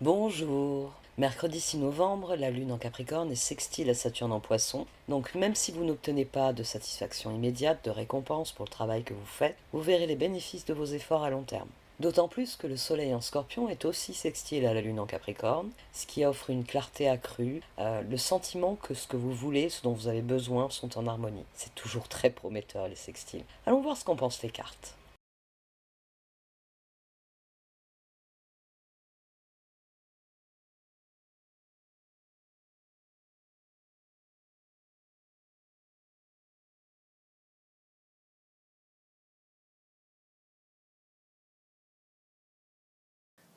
Bonjour. Mercredi 6 novembre, la Lune en Capricorne est sextile à Saturne en Poisson. Donc même si vous n'obtenez pas de satisfaction immédiate, de récompense pour le travail que vous faites, vous verrez les bénéfices de vos efforts à long terme. D'autant plus que le Soleil en Scorpion est aussi sextile à la Lune en Capricorne, ce qui offre une clarté accrue, le sentiment que ce que vous voulez, ce dont vous avez besoin, sont en harmonie. C'est toujours très prometteur les sextiles. Allons voir ce qu'en pensent les cartes.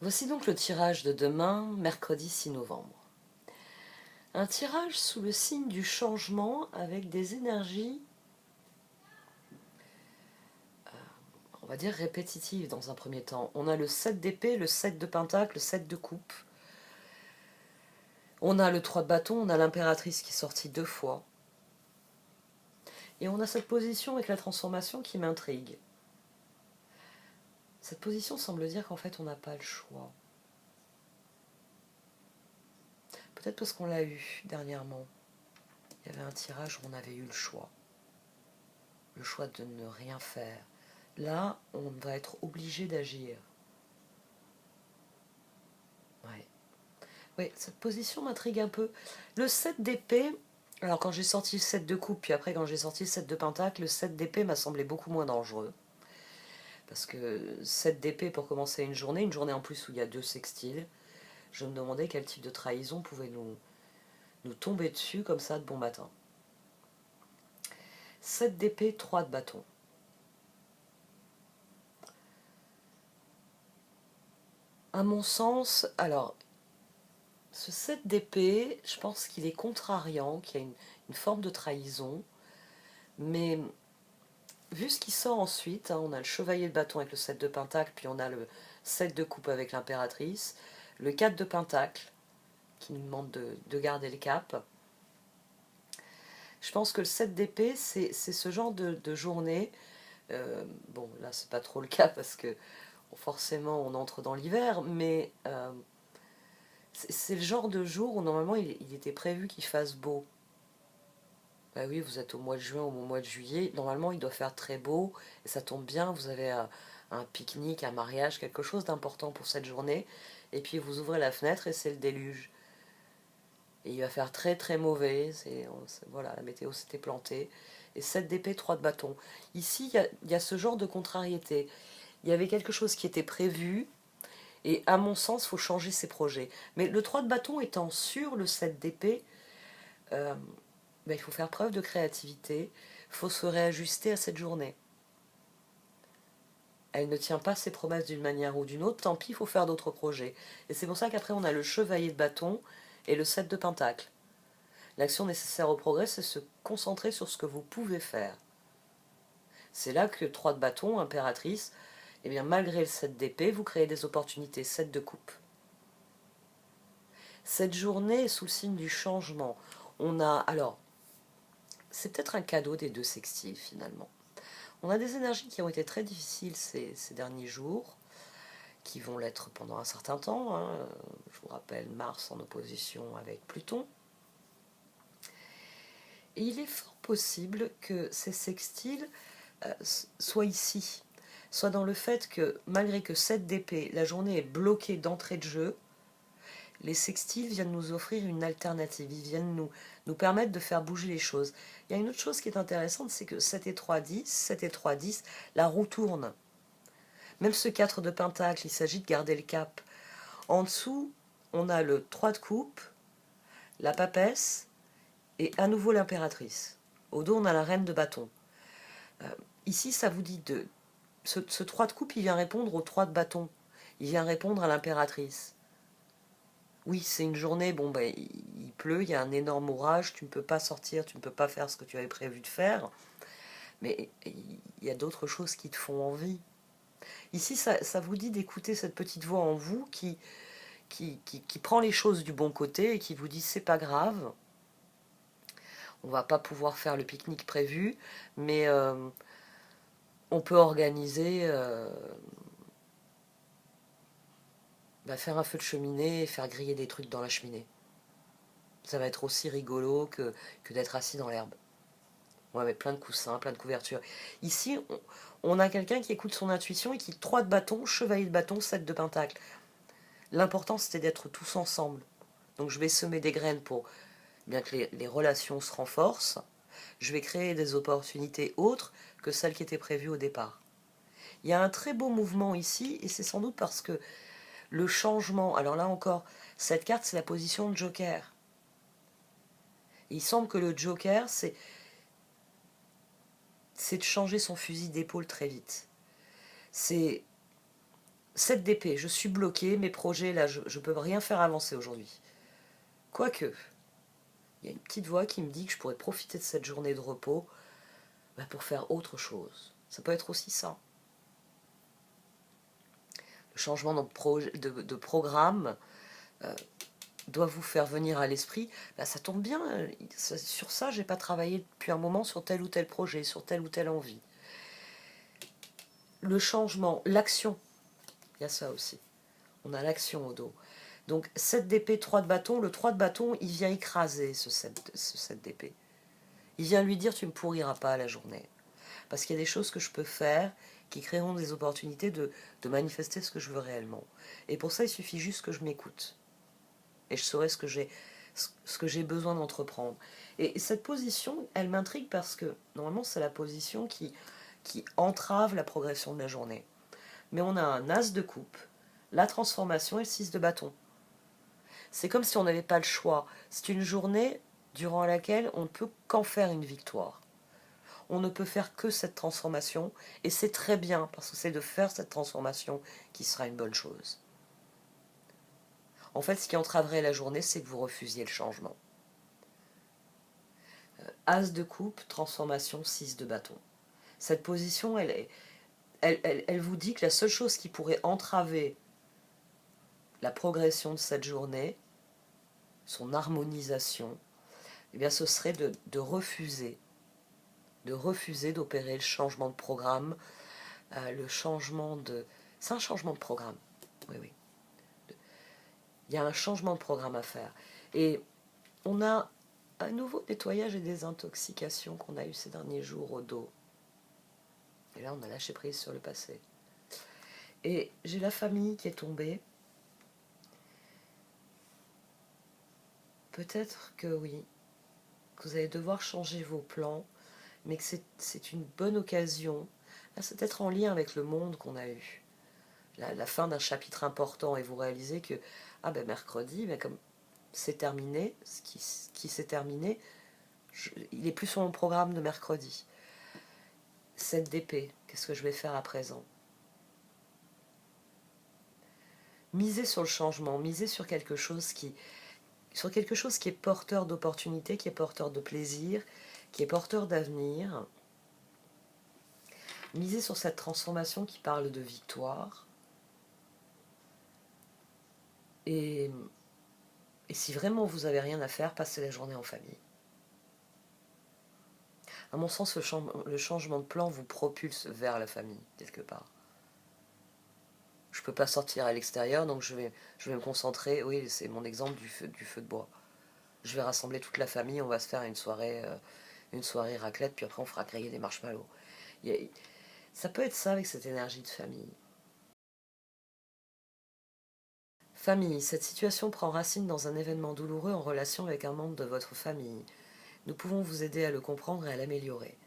Voici donc le tirage de demain, mercredi 6 novembre. Un tirage sous le signe du changement avec des énergies, on va dire répétitives dans un premier temps. On a le 7 d'épée, le 7 de pentacle, le 7 de coupe. On a le 3 de bâton, on a l'impératrice qui est sortie 2 fois. Et on a cette position avec la transformation qui m'intrigue. Cette position semble dire qu'en fait on n'a pas le choix. Peut-être parce qu'on l'a eu dernièrement. Il y avait un tirage où on avait eu le choix. Le choix de ne rien faire. Là, on va être obligé d'agir. Ouais. Oui, cette position m'intrigue un peu. Le 7 d'épée, alors quand j'ai sorti le 7 de coupe, puis après quand j'ai sorti le 7 de pentacle, le 7 d'épée m'a semblé beaucoup moins dangereux. Parce que 7 d'épée pour commencer une journée en plus où il y a 2 sextiles, je me demandais quel type de trahison pouvait nous tomber dessus comme ça de bon matin. 7 d'épée, 3 de bâton. À mon sens, alors, ce 7 d'épée, je pense qu'il est contrariant, qu'il y a une forme de trahison, mais vu ce qui sort ensuite, hein, on a le chevalier de bâton avec le 7 de pentacle, puis on a le 7 de coupe avec l'impératrice, le 4 de pentacle, qui nous demande de garder le cap. Je pense que le 7 d'épée, c'est ce genre de journée. Bon, là, c'est pas trop le cas parce que forcément, on entre dans l'hiver, mais c'est le genre de jour où normalement, il était prévu qu'il fasse beau. Bah oui, vous êtes au mois de juin ou au mois de juillet. Normalement, il doit faire très beau et ça tombe bien. Vous avez un pique-nique, un mariage, quelque chose d'important pour cette journée. Et puis vous ouvrez la fenêtre et c'est le déluge. Et il va faire très très mauvais. Voilà, la météo s'était plantée. Et 7 d'épée, 3 de bâton. Ici, il y a ce genre de contrariété. Il y avait quelque chose qui était prévu. Et à mon sens, il faut changer ses projets. Mais le 3 de bâton étant sur le 7 d'épée, euh, ben, il faut faire preuve de créativité, il faut se réajuster à cette journée. Elle ne tient pas ses promesses d'une manière ou d'une autre, tant pis, il faut faire d'autres projets. Et c'est pour ça qu'après on a le chevalier de bâton et le 7 de pentacle. L'action nécessaire au progrès, c'est se concentrer sur ce que vous pouvez faire. C'est là que 3 de bâton, impératrice, eh bien malgré le 7 d'épée, vous créez des opportunités, 7 de coupe. Cette journée est sous le signe du changement. On a, alors, c'est peut-être un cadeau des 2 sextiles finalement. On a des énergies qui ont été très difficiles ces derniers jours, qui vont l'être pendant un certain temps, hein. Je vous rappelle Mars en opposition avec Pluton. Et il est fort possible que ces sextiles soient ici, soit dans le fait que malgré que 7 d'épée, la journée est bloquée d'entrée de jeu, les sextiles viennent nous offrir une alternative, ils viennent nous permettre de faire bouger les choses. Il y a une autre chose qui est intéressante, c'est que 7 et 3, 10, 7 et 3, 10, la roue tourne. Même ce 4 de pentacle, il s'agit de garder le cap. En dessous, on a le 3 de coupe, la papesse et à nouveau l'impératrice. Au dos, on a la reine de bâton. Ici, ça vous dit de... Ce 3 de coupe, il vient répondre au 3 de bâton. Il vient répondre à l'impératrice. Oui, c'est une journée, bon, ben, il pleut, il y a un énorme orage, tu ne peux pas sortir, tu ne peux pas faire ce que tu avais prévu de faire, mais il y a d'autres choses qui te font envie. Ici, ça vous dit d'écouter cette petite voix en vous qui prend les choses du bon côté et qui vous dit c'est pas grave, on va pas pouvoir faire le pique-nique prévu, mais on peut organiser bah, faire un feu de cheminée et faire griller des trucs dans la cheminée. Ça va être aussi rigolo que d'être assis dans l'herbe. Ouais, avec plein de coussins, plein de couvertures. Ici, on a quelqu'un qui écoute son intuition et qui 3 de bâton, chevalier de bâton, 7 de pentacle. L'important, c'était d'être tous ensemble. Donc je vais semer des graines pour bien que les relations se renforcent. Je vais créer des opportunités autres que celles qui étaient prévues au départ. Il y a un très beau mouvement ici, et c'est sans doute parce que le changement, alors là encore, cette carte, c'est la position de Joker. Et il semble que le Joker, c'est de changer son fusil d'épaule très vite. C'est 7 d'épée, je suis bloqué, mes projets, là, je ne peux rien faire avancer aujourd'hui. Quoique, il y a une petite voix qui me dit que je pourrais profiter de cette journée de repos pour faire autre chose. Ça peut être aussi ça. Le changement de programme doit vous faire venir à l'esprit, ça tombe bien, sur ça, j'ai pas travaillé depuis un moment sur tel ou tel projet, sur telle ou telle envie. Le changement, l'action, il y a ça aussi. On a l'action au dos. Donc 7 d'épée, 3 de bâton, le 3 de bâton, il vient écraser ce 7 d'épée. Il vient lui dire, tu ne me pourriras pas la journée. Parce qu'il y a des choses que je peux faire qui créeront des opportunités de manifester ce que je veux réellement. Et pour ça, il suffit juste que je m'écoute. Et je saurai ce que j'ai besoin d'entreprendre. Et cette position, elle m'intrigue parce que normalement, c'est la position qui entrave la progression de la journée. Mais on a un as de coupe, la transformation et le 6 de bâton. C'est comme si on n'avait pas le choix. C'est une journée durant laquelle on ne peut qu'en faire une victoire. On ne peut faire que cette transformation, et c'est très bien, parce que c'est de faire cette transformation qui sera une bonne chose. En fait, ce qui entraverait la journée, c'est que vous refusiez le changement. As de coupe, transformation, 6 de bâton. Cette position, elle vous dit que la seule chose qui pourrait entraver la progression de cette journée, son harmonisation, eh bien, ce serait de refuser d'opérer le changement de programme, le changement de... C'est un changement de programme, oui, oui. Il y a un changement de programme à faire. Et on a un nouveau nettoyage et désintoxication qu'on a eu ces derniers jours au dos. Et là, on a lâché prise sur le passé. Et j'ai la famille qui est tombée. Peut-être que oui, que vous allez devoir changer vos plans, mais que c'est une bonne occasion. Là, c'est peut-être en lien avec le monde qu'on a eu. La fin d'un chapitre important, et vous réalisez que, mercredi, comme c'est terminé, ce qui s'est terminé, il est plus sur mon programme de mercredi. 7 d'épée, qu'est-ce que je vais faire à présent? Miser sur le changement, miser sur quelque chose qui est porteur d'opportunités, qui est porteur de plaisir, qui est porteur d'avenir. Miser sur cette transformation qui parle de victoire. Et si vraiment vous n'avez rien à faire, passez la journée en famille. À mon sens, le changement de plan vous propulse vers la famille, quelque part. Je ne peux pas sortir à l'extérieur, donc je vais me concentrer. Oui, c'est mon exemple du feu de bois. Je vais rassembler toute la famille, on va se faire une soirée raclette, puis après on fera griller des marshmallows. Ça peut être ça avec cette énergie de famille. Famille, cette situation prend racine dans un événement douloureux en relation avec un membre de votre famille. Nous pouvons vous aider à le comprendre et à l'améliorer.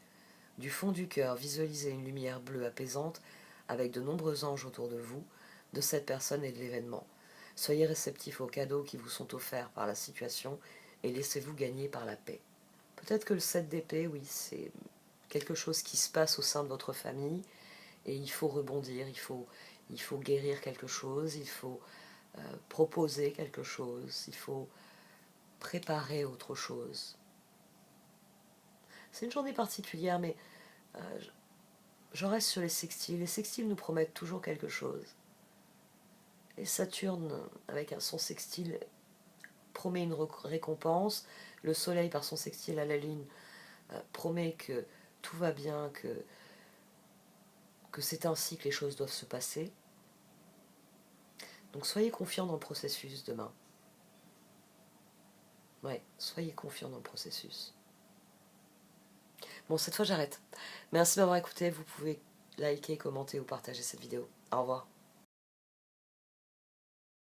Du fond du cœur, visualisez une lumière bleue apaisante avec de nombreux anges autour de vous, de cette personne et de l'événement. Soyez réceptifs aux cadeaux qui vous sont offerts par la situation et laissez-vous gagner par la paix. Peut-être que le 7 d'épée, oui, c'est quelque chose qui se passe au sein de votre famille et il faut rebondir, il faut guérir quelque chose, il faut proposer quelque chose, il faut préparer autre chose. C'est une journée particulière, mais je reste sur les sextiles. Les sextiles nous promettent toujours quelque chose. Et Saturne, avec son sextile, promet une récompense. Le Soleil, par son sextile à la Lune, promet que tout va bien, que c'est ainsi que les choses doivent se passer. Donc soyez confiants dans le processus demain. Ouais, soyez confiants dans le processus. Bon, cette fois j'arrête. Merci de m'avoir écouté. Vous pouvez liker, commenter ou partager cette vidéo. Au revoir.